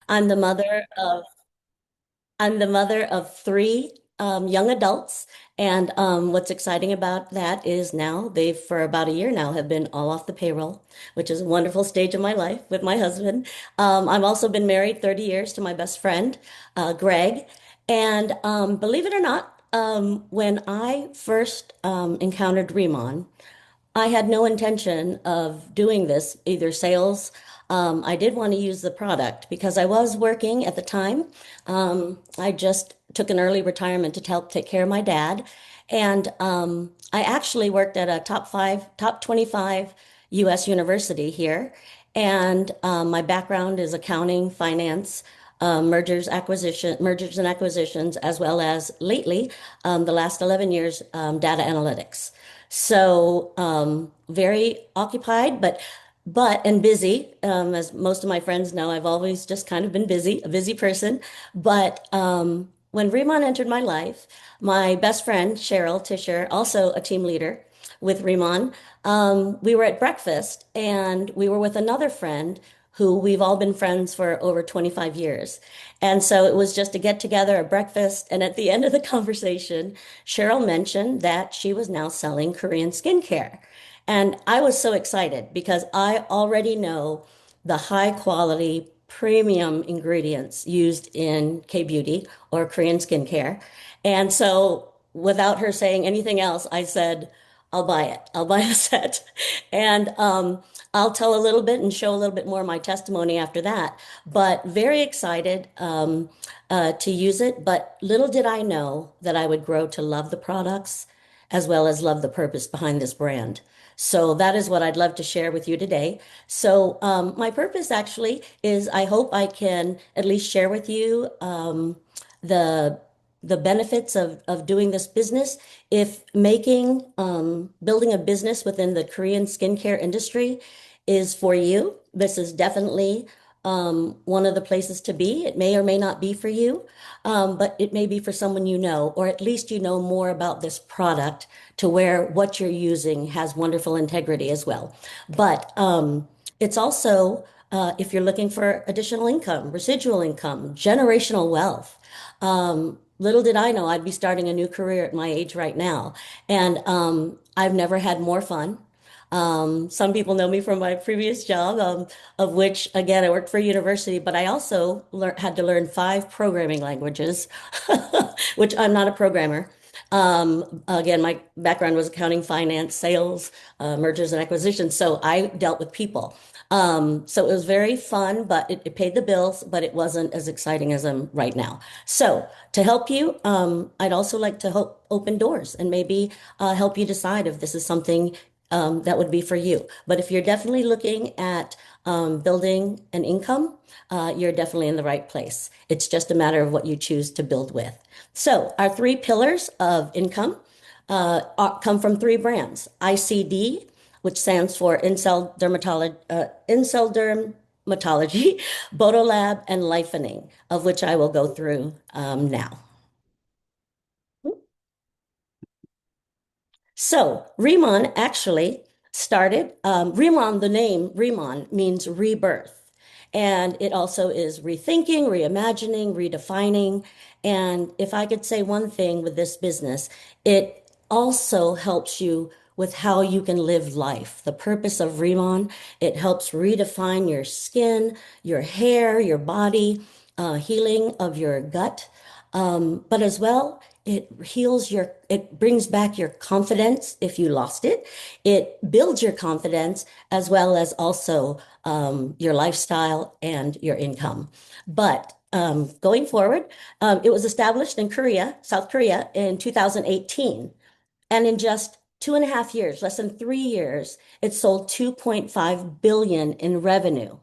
I'm the mother of I'm the mother of three young adults, and what's exciting about that is now they've for about a year now have been all off the payroll, which is a wonderful stage of my life with my husband. I've also been married 30 years to my best friend, Greg, and believe it or not, when I first encountered Riemann. I had no intention of doing this, either sales. I did want to use the product because I was working at the time. I just took an early retirement to help take care of my dad. And I actually worked at a top 25 US university here. And my background is accounting, finance, mergers and acquisitions, as well as lately, the last 11 years, data analytics. So very occupied, and busy. As most of my friends know, I've always just kind of been busy, a busy person. But when Riemann entered my life, my best friend Cheryl Tischer, also a team leader with Riemann, we were at breakfast and we were with another friend who we've all been friends for over 25 years. And so it was just a get together, a breakfast. And at the end of the conversation, Cheryl mentioned that she was now selling Korean skincare. And I was so excited because I already know the high quality premium ingredients used in K-beauty or Korean skincare. And so without her saying anything else, I said, I'll buy it. I'll buy the set. And I'll tell a little bit and show a little bit more of my testimony after that. But very excited to use it. But little did I know that I would grow to love the products as well as love the purpose behind this brand. So that is what I'd love to share with you today. So my purpose actually is I hope I can at least share with you the the benefits of doing this business. If building a business within the Korean skincare industry is for you, this is definitely one of the places to be. It may or may not be for you, but it may be for someone you know, or at least you know more about this product to where what you're using has wonderful integrity as well. But it's also, if you're looking for additional income, residual income, generational wealth. Little did I know I'd be starting a new career at my age right now. And I've never had more fun. Some people know me from my previous job, of which, again, I worked for a university, but I also had to learn five programming languages, which I'm not a programmer. Again, my background was accounting, finance, sales, mergers and acquisitions. So I dealt with people. So it was very fun, but it paid the bills, but it wasn't as exciting as I'm right now. So to help you, I'd also like to open doors and maybe help you decide if this is something that would be for you. But if you're definitely looking at building an income, you're definitely in the right place. It's just a matter of what you choose to build with. So our three pillars of income come from three brands: ICD, which stands for Incel Dermatology, Lab, and Lifening, of which I will go through now. So Riemann actually started, Riemann, the name Riemann means rebirth. And it also is rethinking, reimagining, redefining. And if I could say one thing with this business, it also helps you with how you can live life. The purpose of Riemann, it helps redefine your skin, your hair, your body, healing of your gut, but as well, it brings back your confidence if you lost it. It builds your confidence as well as also your lifestyle and your income. But going forward, it was established in Korea, South Korea, in 2018. And in just 2.5 years, less than 3 years, it sold 2.5 billion in revenue.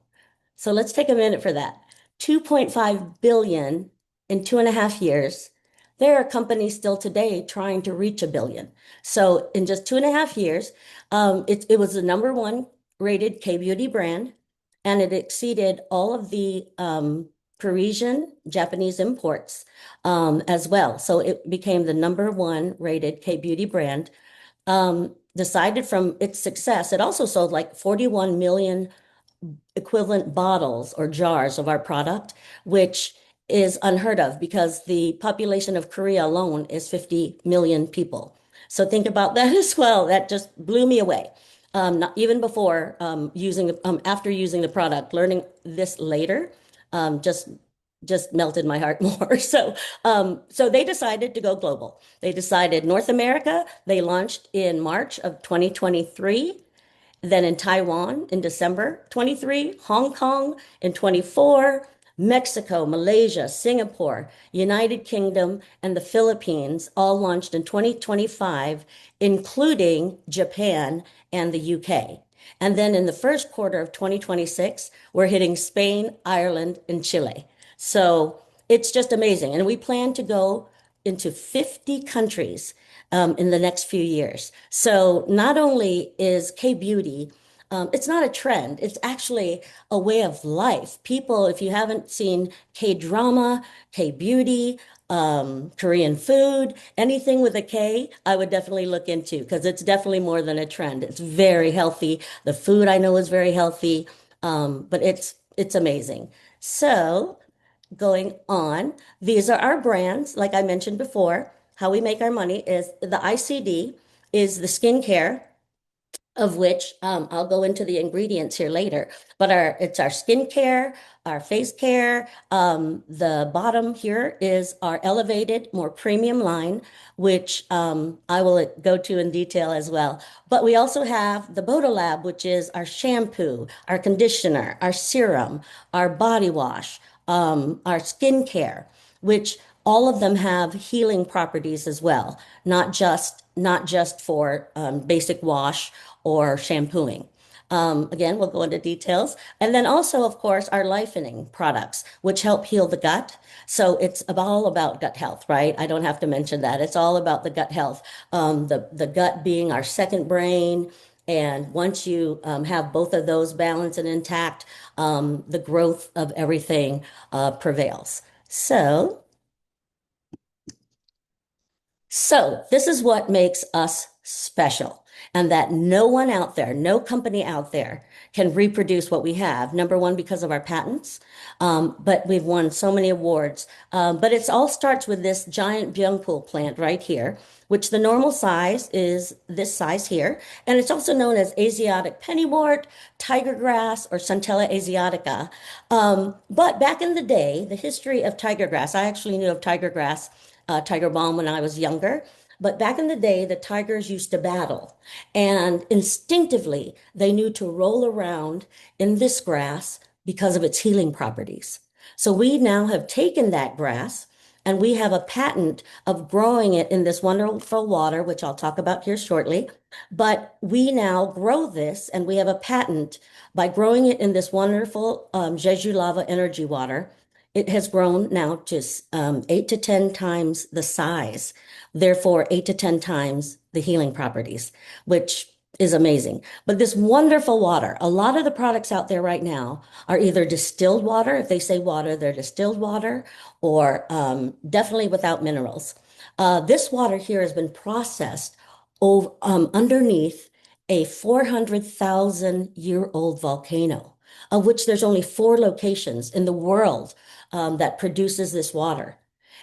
So let's take a minute for that. 2.5 billion in 2.5 years. There are companies still today trying to reach a billion. So in just 2.5 years, it was the number one rated K-beauty brand, and it exceeded all of the Parisian Japanese imports as well. So it became the number one rated K-beauty brand. Decided from its success, it also sold like 41 million equivalent bottles or jars of our product, which is unheard of because the population of Korea alone is 50 million people. So think about that as well. That just blew me away. Not even before after using the product, learning this later, just melted my heart more. So they decided to go global. They decided North America. They launched in March of 2023, then in Taiwan in December 23, Hong Kong in 24, Mexico, Malaysia, Singapore, United Kingdom, and the Philippines all launched in 2025, including Japan and the UK. And then in the first quarter of 2026, we're hitting Spain, Ireland, and Chile. So it's just amazing. And we plan to go into 50 countries in the next few years. So not only is K beauty, it's not a trend, it's actually a way of life. People, if you haven't seen K drama, K beauty, Korean food, anything with a K, I would definitely look into because it's definitely more than a trend. It's very healthy. The food I know is very healthy, but it's amazing. So going on. These are our brands. Like I mentioned before, how we make our money is the ICD is the skincare, of which I'll go into the ingredients here later. But it's our skincare, our face care. The bottom here is our elevated, more premium line, which I will go to in detail as well. But we also have the Lab, which is our shampoo, our conditioner, our serum, our body wash, our skincare, which all of them have healing properties as well, not just for basic wash or shampooing. Again, we'll go into details. And then also, of course, our lifening products, which help heal the gut. So it's all about gut health, right? I don't have to mention that. It's all about the gut health. The gut being our second brain. And once you have both of those balanced and intact, the growth of everything prevails. So this is what makes us special, and that no one out there, no company out there can reproduce what we have. Number one, because of our patents, but we've won so many awards. But it all starts with this giant Byungpool plant right here, which the normal size is this size here, and it's also known as Asiatic pennywort, tiger grass, or Centella asiatica. But back in the day, the history of tiger grass, I actually knew of tiger grass tiger balm when I was younger. But back in the day, the tigers used to battle, and instinctively they knew to roll around in this grass because of its healing properties. So we now have taken that grass and we have a patent of growing it in this wonderful water, which I'll talk about here shortly. But we now grow this and we have a patent by growing it in this wonderful Jeju lava energy water. It has grown now to 8 to 10 times the size, therefore 8 to 10 times the healing properties, which is amazing. But this wonderful water, a lot of the products out there right now are either distilled water. If they say water, they're distilled water, or definitely without minerals. This water here has been processed underneath a 400,000-year-old volcano, of which there's only 4 locations in the world that produces this water.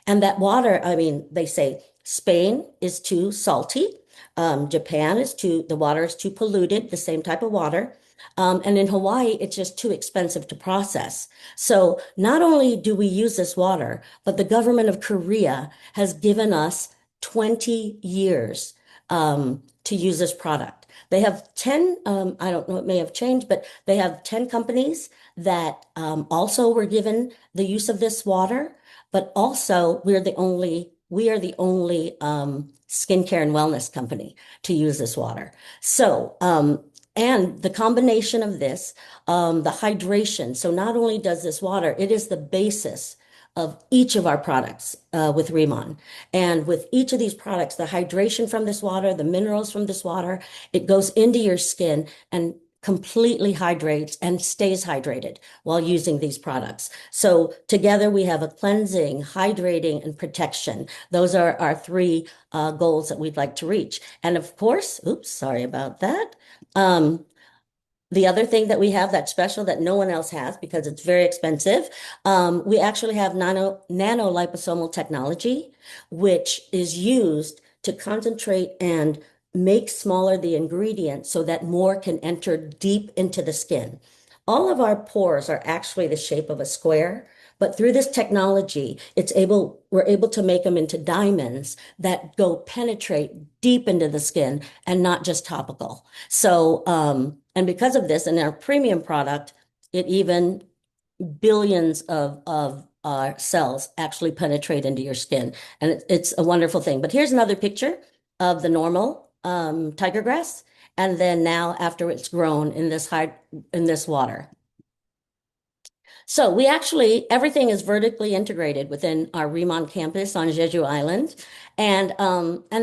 And that water, I mean, they say Spain is too salty. Japan the water is too polluted, the same type of water. And in Hawaii, it's just too expensive to process. So not only do we use this water, but the government of Korea has given us 20 years to use this product. They have 10, I don't know, it may have changed, but they have 10 companies that also were given the use of this water, but also we are the only skincare and wellness company to use this water. So, and the combination of this, the hydration. So not only does this water, it is the basis of each of our products with Riman. And with each of these products, the hydration from this water, the minerals from this water, it goes into your skin and completely hydrates and stays hydrated while using these products. So together we have a cleansing, hydrating, and protection. Those are our 3 goals that we'd like to reach. And of course, oops, sorry about that. The other thing that we have that's special that no one else has because it's very expensive, we actually have nano liposomal technology, which is used to concentrate and make smaller the ingredient so that more can enter deep into the skin. All of our pores are actually the shape of a square, but through this technology, we're able to make them into diamonds that go penetrate deep into the skin and not just topical. So, and because of this, and our premium product, it even billions of cells actually penetrate into your skin, and it's a wonderful thing. But here's another picture of the normal tiger grass, and then now after it's grown in this water. So we actually, everything is vertically integrated within our Riman campus on Jeju Island. And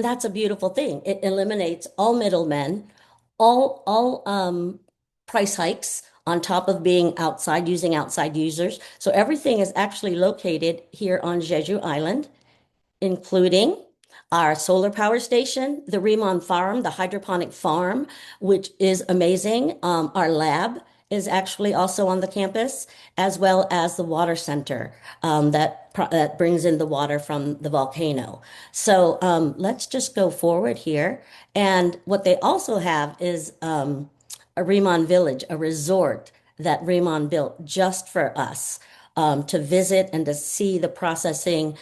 that's a beautiful thing. It eliminates all middlemen, all price hikes on top of being outside, using outside users. So everything is actually located here on Jeju Island, including our solar power station, the Riman Farm, the hydroponic farm, which is amazing. Our lab is actually also on the campus, as well as the water center that brings in the water from the volcano. So let's just go forward here. And what they also have is a Riman Village, a resort that Riman built just for us to visit and to see the processing.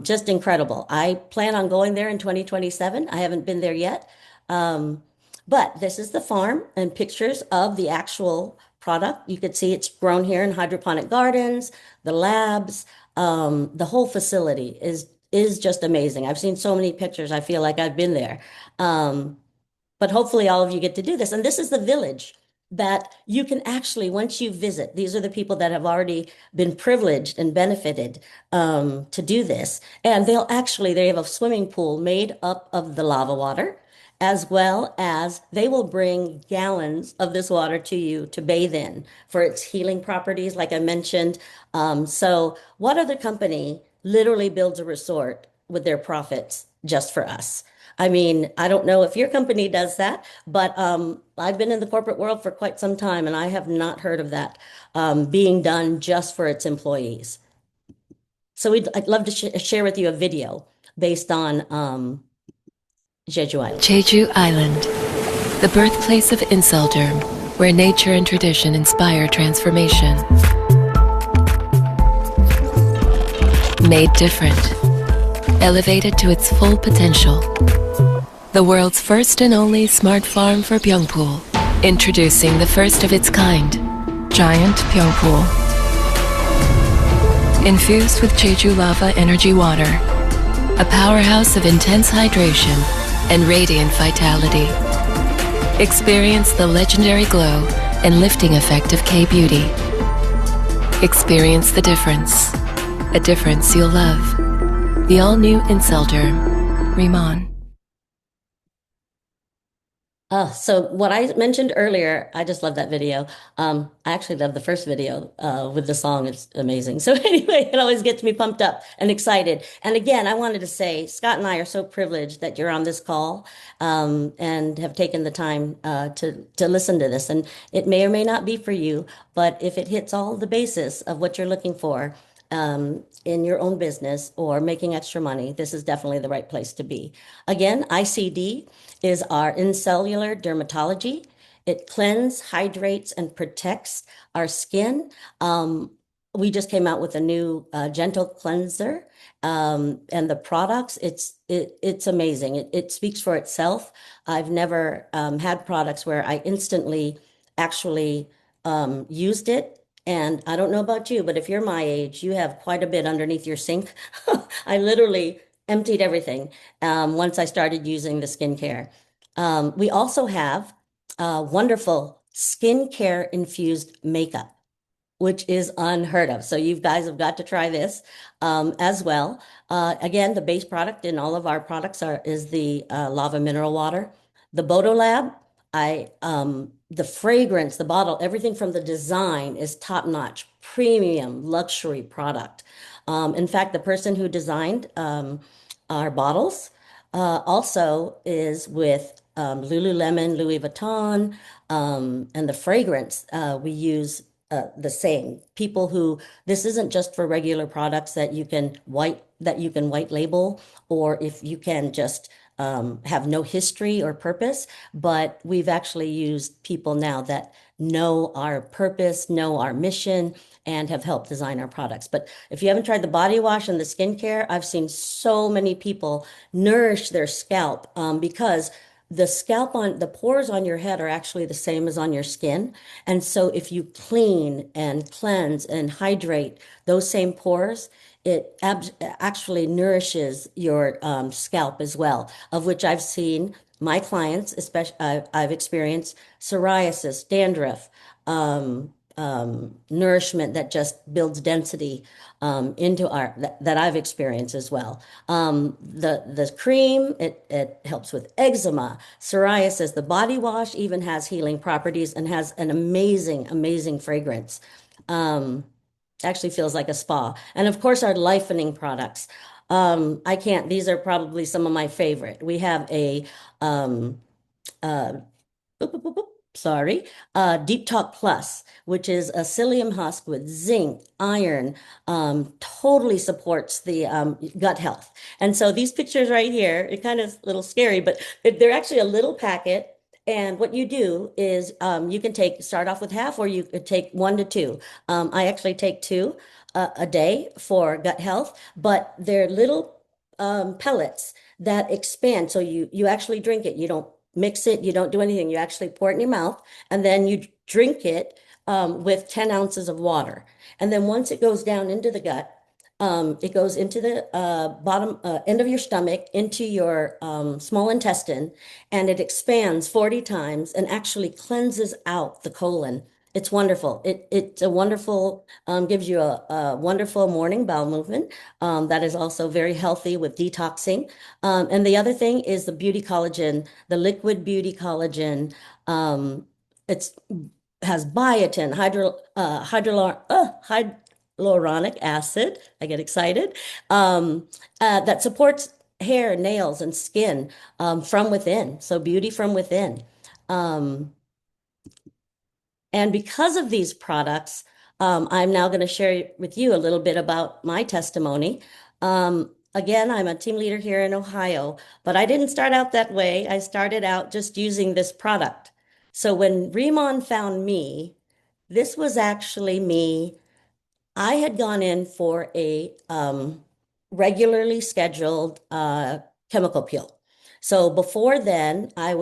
Just incredible. I plan on going there in 2027. I haven't been there yet. Um, but this is the farm and pictures of the actual product. You could see it's grown here in hydroponic gardens, the labs, the whole facility is just amazing. I've seen so many pictures. I feel like I've been there. Um, but hopefully all of you get to do this. And this is the village that you can actually, once you visit, these are the people that have already been privileged and benefited to do this. And they have a swimming pool made up of the lava water, as well as they will bring gallons of this water to you to bathe in for its healing properties, like I mentioned. So what other company literally builds a resort with their profits just for us? I mean, I don't know if your company does that, but I've been in the corporate world for quite some time, and I have not heard of that being done just for its employees. So I'd love to share with you a video based on Jeju Island. Jeju Island, the birthplace of Inselderm, where nature and tradition inspire transformation. Made different, elevated to its full potential. The world's first and only smart farm for Pyeongpool, introducing the first of its kind, Giant Pyeongpool. Infused with Jeju lava energy water, a powerhouse of intense hydration and radiant vitality. Experience the legendary glow and lifting effect of K-Beauty. Experience the difference, a difference you'll love. The all-new Inselderm, Riman. So what I mentioned earlier, I just love that video. I actually love the first video with the song. It's amazing. So anyway, it always gets me pumped up and excited. And again, I wanted to say, Scott and I are so privileged that you're on this call and have taken the time to listen to this. And it may or may not be for you, but if it hits all the basis of what you're looking for, in your own business or making extra money, this is definitely the right place to be. Again, ICD is our incellular dermatology. It cleanses, hydrates, and protects our skin. We just came out with a new gentle cleanser, and the products. It's amazing. It speaks for itself. I've never had products where I instantly actually used it. And I don't know about you, but if you're my age, you have quite a bit underneath your sink. I literally emptied everything once I started using the skincare. We also have wonderful skincare infused makeup, which is unheard of. So you guys have got to try this as well. Again, the base product in all of our products is the lava mineral water. The Bodo Lab, the fragrance, the bottle, everything from the design is top-notch, premium, luxury product. In fact, the person who designed our bottles also is with Lululemon, Louis Vuitton, and the fragrance we use the same. People who this isn't just for regular products that you can white label, or if you can just have no history or purpose, but we've actually used people now that know our purpose, know our mission, and have helped design our products. But if you haven't tried the body wash and the skincare, I've seen so many people nourish their scalp because the pores on your head are actually the same as on your skin. And so if you clean and cleanse and hydrate those same pores, actually nourishes your scalp as well, of which I've seen my clients, especially I've experienced psoriasis, dandruff, nourishment that just builds density into that I've experienced as well. The cream it helps with eczema, psoriasis. The body wash even has healing properties and has an amazing fragrance. Actually feels like a spa. And of course, our lightening products. I can't. These are probably some of my favorite. We have a um, uh, boop, boop, boop, boop, sorry, Deep Talk Plus, which is a psyllium husk with zinc, iron, totally supports the gut health. And so these pictures right here, it kind of a little scary, but they're actually a little packet. And what you do is you can start off with half, or you could take 1 to 2. I actually take two a day for gut health, but they're little pellets that expand. So you actually drink it. You don't mix it, you don't do anything. You actually pour it in your mouth and then you drink it with 10 ounces of water. And then once it goes down into the gut, it goes into the bottom end of your stomach, into your small intestine, and it expands 40 times and actually cleanses out the colon. It's wonderful. It's a wonderful, gives you a wonderful morning bowel movement that is also very healthy with detoxing. And the other thing is the beauty collagen, the liquid beauty collagen. It's has biotin, hyaluronic acid. I get excited. That supports hair, nails, and skin from within. So beauty from within. Um, and because of these products, I'm now going to share with you a little bit about my testimony. Again, I'm a team leader here in Ohio, but I didn't start out that way. I started out just using this product. So when Riman found me, this was actually me. I had gone in for a regularly scheduled chemical peel. So before then, I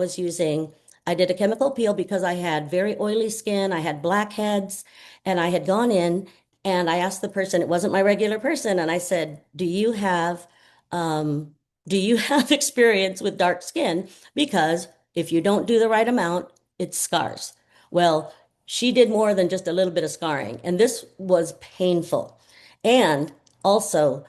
did a chemical peel because I had very oily skin, I had blackheads, and I had gone in and I asked the person, it wasn't my regular person, and I said, um, do you have experience with dark skin? Because if you don't do the right amount, it scars. Well, she did more than just a little bit of scarring, and this was painful. And also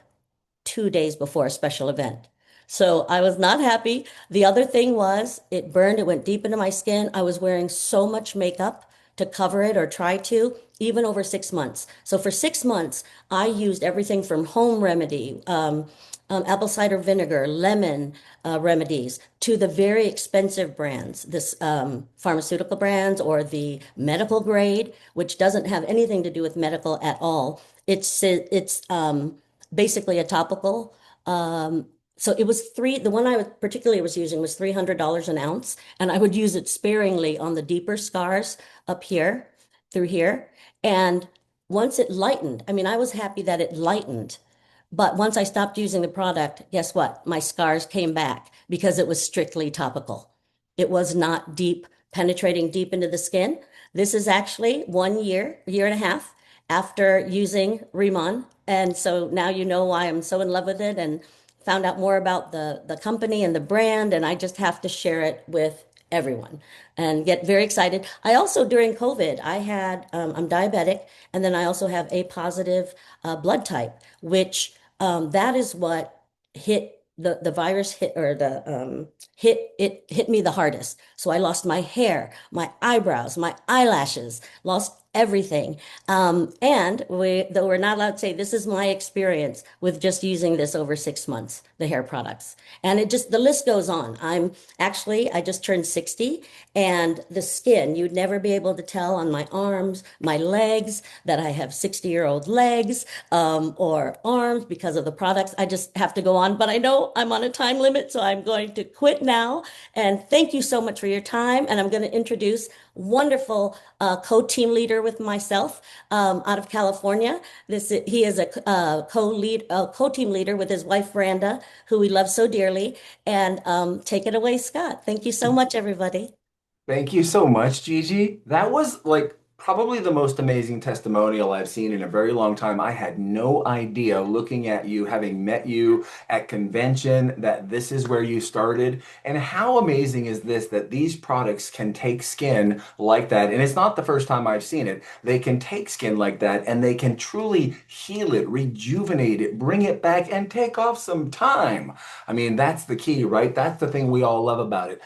2 days before a special event. So I was not happy. The other thing was it burned, it went deep into my skin. I was wearing so much makeup to cover it or try to, even over 6 months. So for 6 months, I used everything from home remedy, apple cider vinegar, lemon remedies, to the very expensive brands, this pharmaceutical brands or the medical grade, which doesn't have anything to do with medical at all. It's basically a topical. So it was the one particularly was using was $300 an ounce, and I would use it sparingly on the deeper scars up here, through here. And once it lightened, I mean, I was happy that it lightened. But once I stopped using the product, guess what? My scars came back because it was strictly topical. It was not penetrating deep into the skin. This is actually 1 year, year and a half after using Riman. And so now you know why I'm so in love with it and found out more about the company and the brand. And I just have to share it with everyone and get very excited. I also, during COVID, I'm diabetic, and then I also have a positive blood type, which that is what the virus hit or the hit me the hardest. So I lost my hair, my eyebrows, my eyelashes, lost everything. And though we're not allowed to say, this is my experience with just using this over 6 months, the hair products. And the list goes on. I just turned 60, and the skin, you'd never be able to tell on my arms, my legs, that I have 60-year-old legs, or arms because of the products. I just have to go on, but I know I'm on a time limit, so I'm going to quit now. And thank you so much for your time. And I'm going to introduce wonderful co-team leader with myself out of California. He is a co-team leader with his wife Branda, who we love so dearly. And take it away, Scott. Thank you so much, everybody. Thank you so much, Gigi. That was like probably the most amazing testimonial I've seen in a very long time. I had no idea looking at you, having met you at convention, that this is where you started. And how amazing is this that these products can take skin like that? And it's not the first time I've seen it. They can take skin like that and they can truly heal it, rejuvenate it, bring it back, and take off some time. I mean, that's the key, right? That's the thing we all love about it.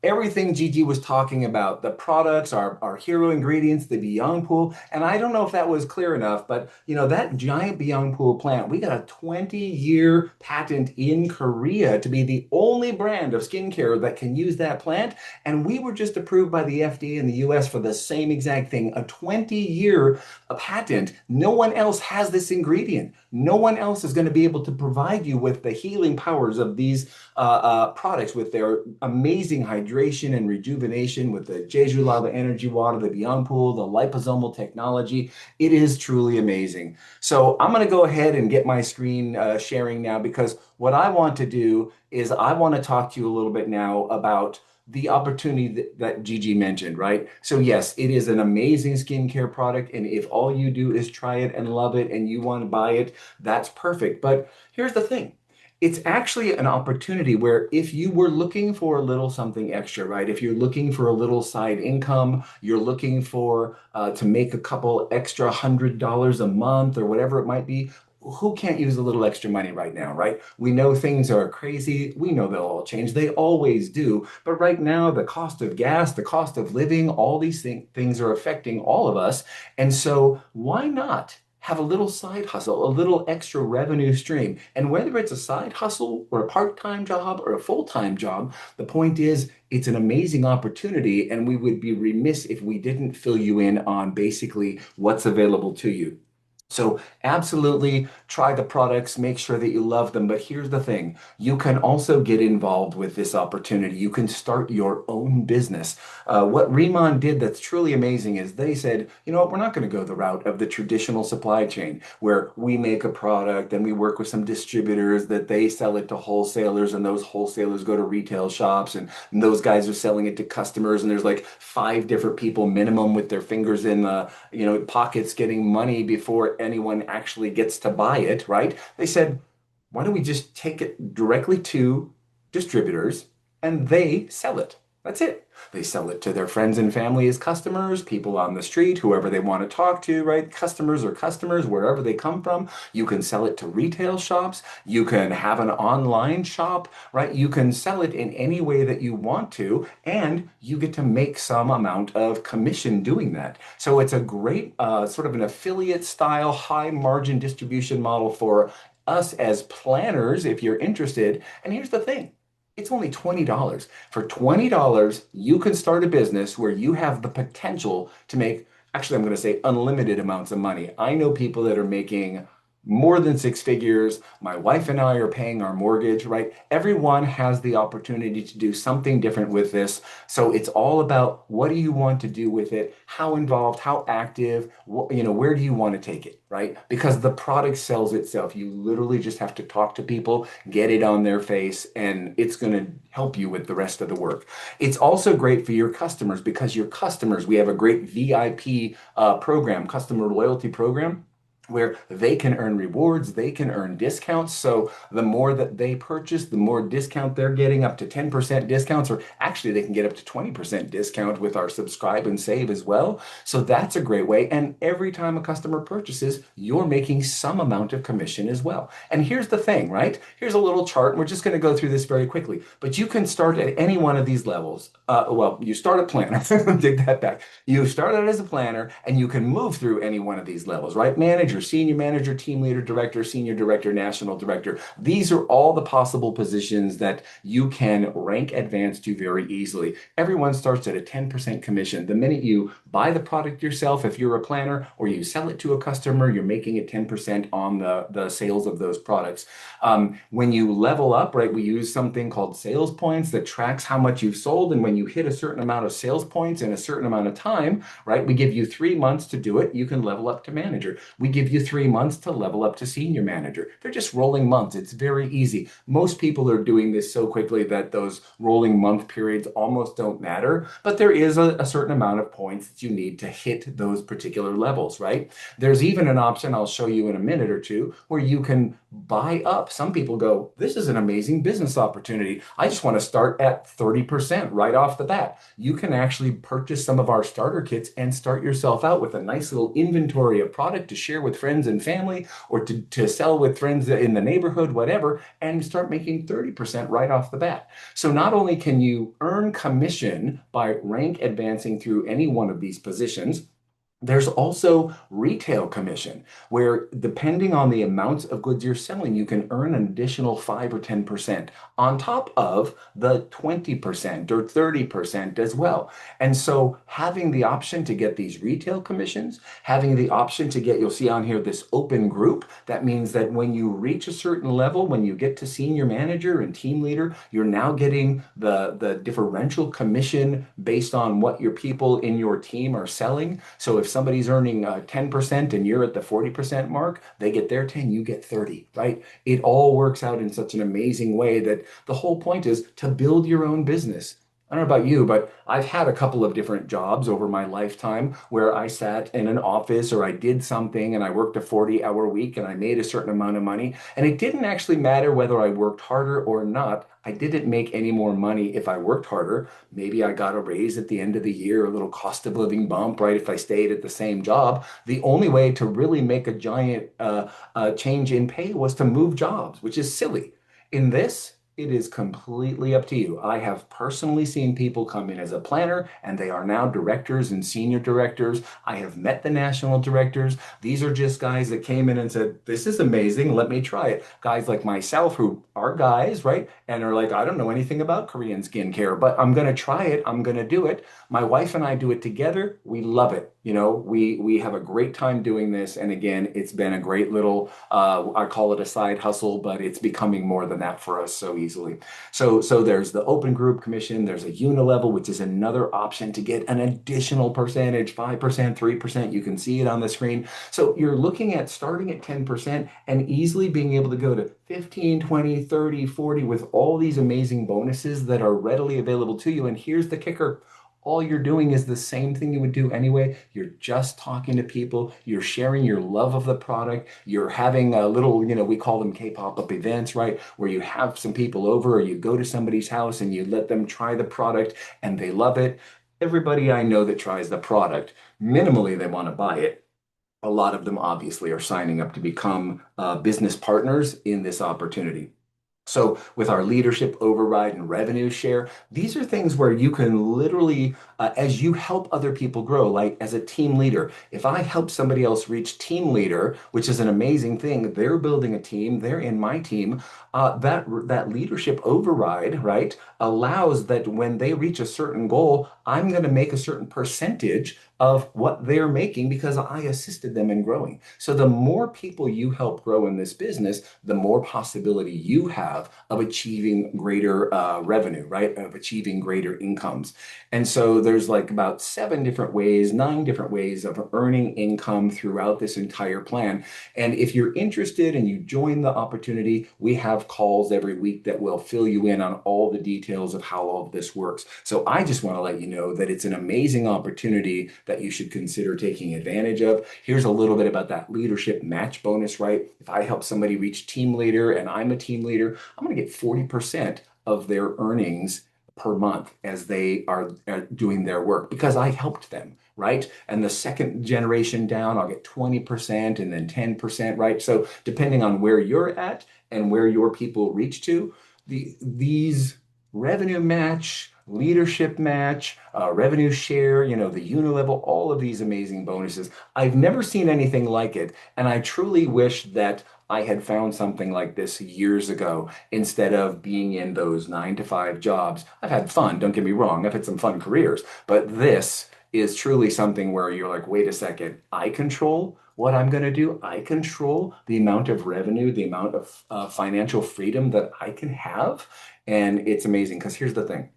Everything Gigi was talking about, the products, our hero ingredients, the Beyond Pool, and I don't know if that was clear enough, but that giant Beyond Pool plant, we got a 20-year patent in Korea to be the only brand of skincare that can use that plant, and we were just approved by the FDA in the US for the same exact thing, a 20-year patent. No one else has this ingredient. No one else is going to be able to provide you with the healing powers of these products with their amazing hydration and rejuvenation with the Jeju Lava Energy Water, the Beyond Pool, the liposomal technology. It is truly amazing. So I'm going to go ahead and get my screen sharing now, because what I want to do is I want to talk to you a little bit now about the opportunity that Gigi mentioned, right? So yes, it is an amazing skincare product, and if all you do is try it and love it and you want to buy it, that's perfect. But here's the thing. It's actually an opportunity where if you were looking for a little something extra, right? If you're looking for a little side income, you're looking for to make a couple extra $100 a month or whatever it might be, who can't use a little extra money right now, right? We know things are crazy. We know they'll all change. They always do. But right now, the cost of gas, the cost of living, all these things are affecting all of us. And so why not have a little side hustle, a little extra revenue stream? And whether it's a side hustle or a part-time job or a full-time job, the point is it's an amazing opportunity, and we would be remiss if we didn't fill you in on basically what's available to you. So absolutely try the products, make sure that you love them. But here's the thing, you can also get involved with this opportunity. You can start your own business. What Riman did that's truly amazing is they said, you know what, we're not going to go the route of the traditional supply chain where we make a product and we work with some distributors that they sell it to wholesalers, and those wholesalers go to retail shops, and those guys are selling it to customers, and there's like 5 different people minimum with their fingers in the pockets getting money before anyone actually gets to buy it, right? They said, why don't we just take it directly to distributors and they sell it? That's it. They sell it to their friends and family as customers, people on the street, whoever they want to talk to, right? Customers are customers wherever they come from. You can sell it to retail shops. You can have an online shop, right? You can sell it in any way that you want to, and you get to make some amount of commission doing that. So it's a great sort of an affiliate style, high margin distribution model for us as planners if you're interested. And here's the thing. It's only $20. For $20, you can start a business where you have the potential to make, actually, I'm going to say unlimited amounts of money. I know people that are making more than 6 figures. My wife and I are paying our mortgage, right? Everyone has the opportunity to do something different with this. So it's all about what do you want to do with it? How involved, how active, where do you want to take it, right? Because the product sells itself. You literally just have to talk to people, get it on their face, and it's going to help you with the rest of the work. It's also great for your customers because your customers, we have a great VIP program, customer loyalty program. where they can earn rewards, they can earn discounts. So the more that they purchase, the more discount they're getting, up to 10% discounts, or actually they can get up to 20% discount with our subscribe and save as well. So that's a great way. And every time a customer purchases, you're making some amount of commission as well. And here's the thing, right? Here's a little chart, and we're just going to go through this very quickly. But you can start at any one of these levels. Well, you start at planner. Dig that back. You start out as a planner, and you can move through any one of these levels, right? Manager, senior manager, team leader, director, senior director, national director. These are all the possible positions that you can rank advance to very easily. Everyone starts at a 10% commission. The minute you buy the product yourself, if you're a planner, or you sell it to a customer, you're making it 10% on the sales of those products. When you level up, right, we use something called sales points that tracks how much you've sold. And when you hit a certain amount of sales points in a certain amount of time, right, we give you 3 months to do it. You can level up to manager. We give you 3 months to level up to senior manager. They're just rolling months. It's very easy. Most people are doing this so quickly that those rolling month periods almost don't matter, but there is a certain amount of points that you need to hit those particular levels, right? There's even an option I'll show you in a minute or two where you can buy up. Some people go, this is an amazing business opportunity. I just want to start at 30% right off the bat. You can actually purchase some of our starter kits and start yourself out with a nice little inventory of product to share with friends and family, or to sell with friends in the neighborhood, whatever, and start making 30% right off the bat. So not only can you earn commission by rank advancing through any one of these positions, there's also retail commission, where depending on the amounts of goods you're selling, you can earn an additional 5 or 10% on top of the 20% or 30% as well. And so having the option to get these retail commissions, having the option to get, you'll see on here, this open group, that means that when you reach a certain level, when you get to senior manager and team leader, you're now getting the differential commission based on what your people in your team are selling. So if somebody's earning 10% and you're at the 40% mark, they get their 10, you get 30, right? It all works out in such an amazing way that the whole point is to build your own business. I don't know about you, but I've had a couple of different jobs over my lifetime where I sat in an office, or I did something and I worked a 40-hour week and I made a certain amount of money. And it didn't actually matter whether I worked harder or not. I didn't make any more money if I worked harder. Maybe I got a raise at the end of the year, a little cost of living bump, right? If I stayed at the same job. The only way to really make a giant change in pay was to move jobs, which is silly. In this, it is completely up to you. I have personally seen people come in as a planner and they are now directors and senior directors. I have met the national directors. These are just guys that came in and said, this is amazing. Let me try it. Guys like myself who are guys, right? And are like, I don't know anything about Korean skincare, but I'm going to try it. I'm going to do it. My wife and I do it together. We love it. You know, we have a great time doing this. And again, it's been a great little, I call it a side hustle, but it's becoming more than that for us so easily. So there's the open group commission. There's a unilevel, which is another option to get an additional percentage, 5%, 3%. You can see it on the screen. So you're looking at starting at 10% and easily being able to go to 15, 20, 30, 40 with all these amazing bonuses that are readily available to you. And here's the kicker. All you're doing is the same thing you would do anyway. You're just talking to people. You're sharing your love of the product. You're having a little, we call them K-pop-up events, right? Where you have some people over, or you go to somebody's house and you let them try the product and they love it. Everybody I know that tries the product, minimally they want to buy it. A lot of them obviously are signing up to become business partners in this opportunity. So with our leadership override and revenue share, these are things where you can literally, as you help other people grow, like as a team leader, if I help somebody else reach team leader, which is an amazing thing, they're building a team, they're in my team, that leadership override, right, allows that when they reach a certain goal, I'm going to make a certain percentage of what they're making because I assisted them in growing. So the more people you help grow in this business, the more possibility you have of achieving greater revenue, right? Of achieving greater incomes. And so there's like about 9 different ways of earning income throughout this entire plan. And if you're interested and you join the opportunity, we have calls every week that will fill you in on all the details of how all of this works. So I just want to let you know that it's an amazing opportunity that you should consider taking advantage of. Here's a little bit about that leadership match bonus, right? If I help somebody reach team leader and I'm a team leader, I'm going to get 40% of their earnings per month as they are doing their work because I helped them, right? And the second generation down, I'll get 20% and then 10%, right? So depending on where you're at and where your people reach to, these revenue match, leadership match, revenue share, the unilevel, all of these amazing bonuses. I've never seen anything like it. And I truly wish that I had found something like this years ago instead of being in those 9 to 5 jobs. I've had fun, don't get me wrong. I've had some fun careers, but this is truly something where you're like, wait a second, I control what I'm going to do. I control the amount of revenue, the amount of financial freedom that I can have. And it's amazing because here's the thing.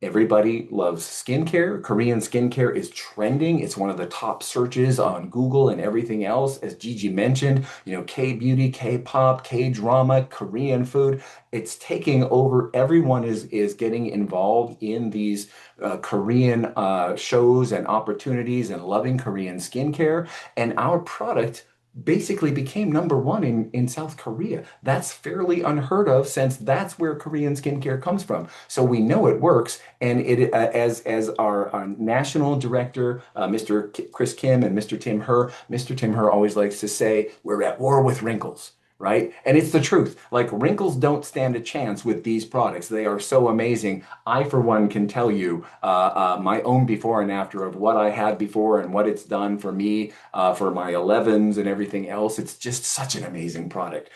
Everybody loves skincare. Korean skincare is trending. It's one of the top searches on Google and everything else. As Gigi mentioned, K-beauty, K-pop, K-drama, Korean food. It's taking over. Everyone is getting involved in these Korean shows and opportunities and loving Korean skincare. And our product basically became number one in South Korea. That's fairly unheard of since that's where Korean skincare comes from. So we know it works. And as our national director, Mr. Chris Kim and Mr. Tim Her always likes to say, we're at war with wrinkles. Right? And it's the truth. Like wrinkles don't stand a chance with these products. They are so amazing. I, for one, can tell you my own before and after of what I had before and what it's done for me, for my 11s and everything else. It's just such an amazing product.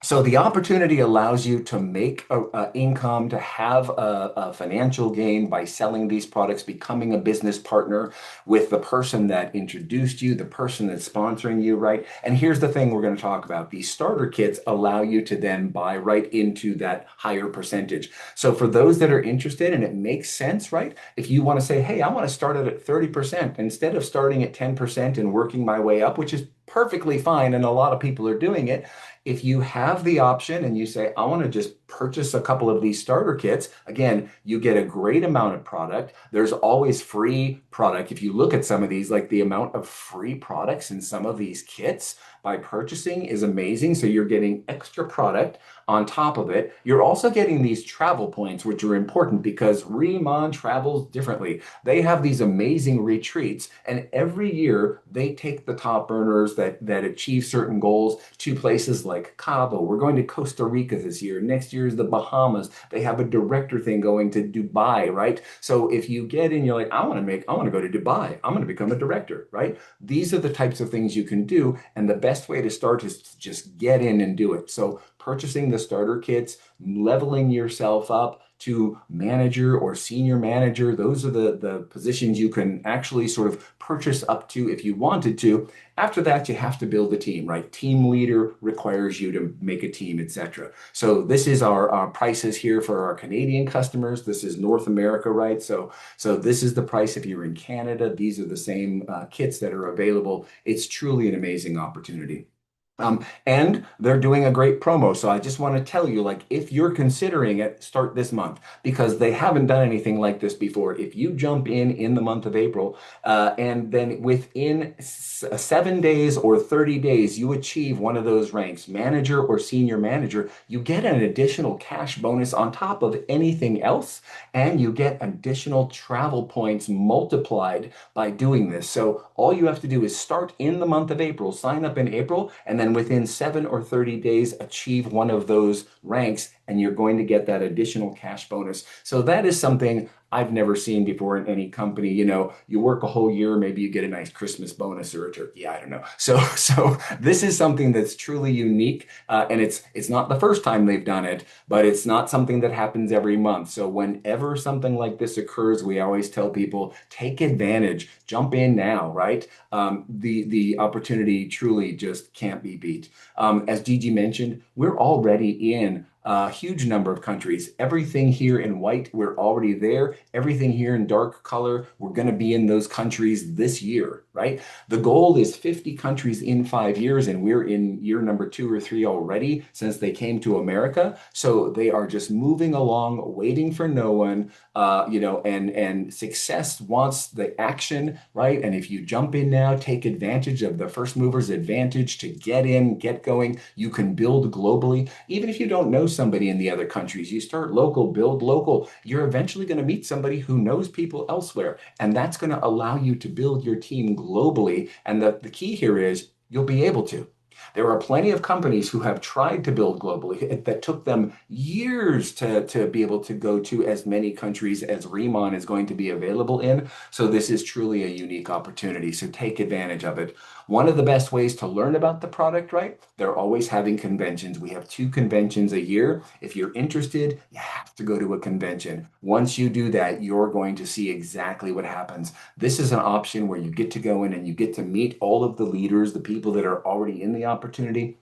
So the opportunity allows you to make a income, to have a financial gain by selling these products, becoming a business partner with the person that introduced you, the person that's sponsoring you, right? And here's the thing we're going to talk about. These starter kits allow you to then buy right into that higher percentage. So for those that are interested, and it makes sense, right? If you want to say, hey, I want to start it at 30% instead of starting at 10% and working my way up, which is perfectly fine, and a lot of people are doing it. If you have the option and you say, I want to just purchase a couple of these starter kits, again, you get a great amount of product. There's always free product. If you look at some of these, like the amount of free products in some of these kits by purchasing is amazing. So you're getting extra product on top of it. You're also getting these travel points, which are important because Riman travels differently. They have these amazing retreats, and every year they take the top earners that achieve certain goals to places like Cabo. We're going to Costa Rica this year. Next year is the Bahamas. They have a director thing going to Dubai, right? So if you get in, you're like, I want to go to Dubai. I'm going to become a director, right? These are the types of things you can do. And the best way to start is to just get in and do it. So purchasing the starter kits, leveling yourself up to manager or senior manager, those are the positions you can actually sort of purchase up to if you wanted to. After that, you have to build a team, right? Team leader requires you to make a team, etc. So this is our prices here for our Canadian customers. This is North America, right? So this is the price if you're in Canada. These are the same kits that are available. It's truly an amazing opportunity. And they're doing a great promo. So I just want to tell you, like, if you're considering it, start this month because they haven't done anything like this before. If you jump in the month of April, and then within 7 days or 30 days, you achieve one of those ranks, manager or senior manager, you get an additional cash bonus on top of anything else, and you get additional travel points multiplied by doing this. So all you have to do is start in the month of April, sign up in April, and then within 7 or 30 days, achieve one of those ranks, and you're going to get that additional cash bonus. So that is something I've never seen before in any company. You work a whole year, maybe you get a nice Christmas bonus or a turkey. I don't know. So this is something that's truly unique, and it's not the first time they've done it, but it's not something that happens every month. So whenever something like this occurs, we always tell people take advantage, jump in now, right? The opportunity truly just can't be beat. As Gigi mentioned, we're already in a huge number of countries. Everything here in white, we're already there. Everything here in dark color, we're going to be in those countries this year, right? The goal is 50 countries in 5 years, and we're in year number 2 or 3 already since they came to America. So they are just moving along, waiting for no one, and success wants the action, right? And if you jump in now, take advantage of the first mover's advantage to get in, get going. You can build globally. Even if you don't know somebody in the other countries, you start local, build local. You're eventually going to meet somebody who knows people elsewhere, and that's going to allow you to build your team globally. And the key here is you'll be able to. There are plenty of companies who have tried to build globally that took them years to be able to go to as many countries as Riman is going to be available in. So this is truly a unique opportunity. So take advantage of it. One of the best ways to learn about the product, right? They're always having conventions. We have 2 conventions a year. If you're interested, you have to go to a convention. Once you do that, you're going to see exactly what happens. This is an option where you get to go in and you get to meet all of the leaders, the people that are already in the opportunity.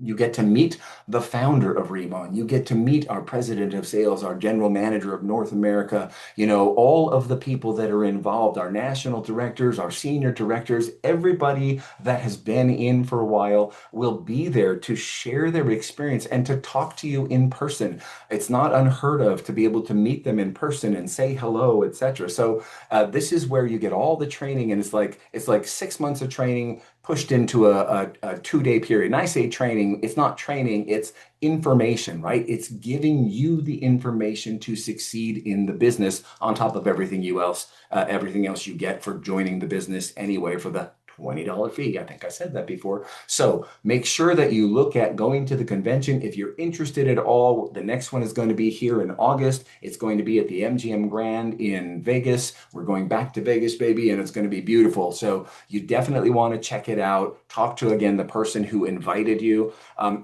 You get to meet the founder of Remon. You get to meet our president of sales, our general manager of North America, all of the people that are involved, our national directors, our senior directors, everybody that has been in for a while will be there to share their experience and to talk to you in person. It's not unheard of to be able to meet them in person and say hello, etc. So this is where you get all the training, and it's like 6 months of training pushed into a 2 day period. And I say training, it's not training, it's information, right? It's giving you the information to succeed in the business on top of everything else you get for joining the business anyway for the $20 fee. I think I said that before. So make sure that you look at going to the convention. If you're interested at all, the next one is going to be here in August. It's going to be at the MGM Grand in Vegas. We're going back to Vegas, baby, and it's going to be beautiful. So you definitely want to check it out. Talk to, again, the person who invited you.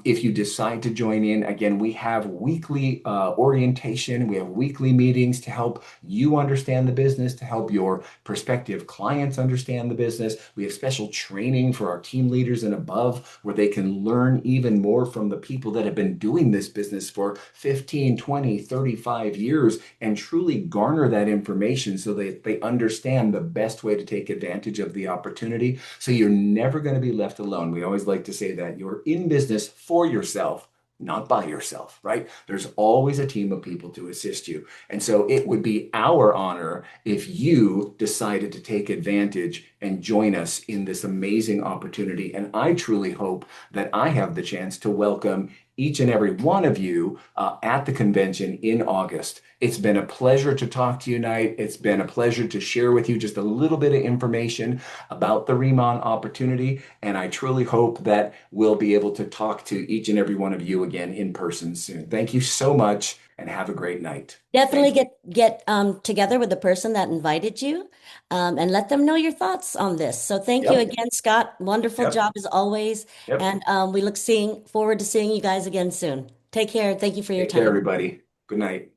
If you decide to join in, again, we have weekly orientation. We have weekly meetings to help you understand the business, to help your prospective clients understand the business. We have special training for our team leaders and above where they can learn even more from the people that have been doing this business for 15, 20, 35 years and truly garner that information so they understand the best way to take advantage of the opportunity. So you're never going to be left alone. We always like to say that you're in business for yourself, not by yourself, right? There's always a team of people to assist you. And so it would be our honor if you decided to take advantage and join us in this amazing opportunity. And I truly hope that I have the chance to welcome each and every one of you at the convention in August. It's been a pleasure to talk to you tonight. It's been a pleasure to share with you just a little bit of information about the Remon opportunity. And I truly hope that we'll be able to talk to each and every one of you again in person soon. Thank you so much and have a great night. Definitely Thank you. get together with the person that invited you, and let them know your thoughts on this. So thank you Yep. again, Scott. Wonderful Yep. job as always, Yep. and we look seeing forward to seeing you guys again soon. Take care. Thank you for your Take care, time. everybody. Good night.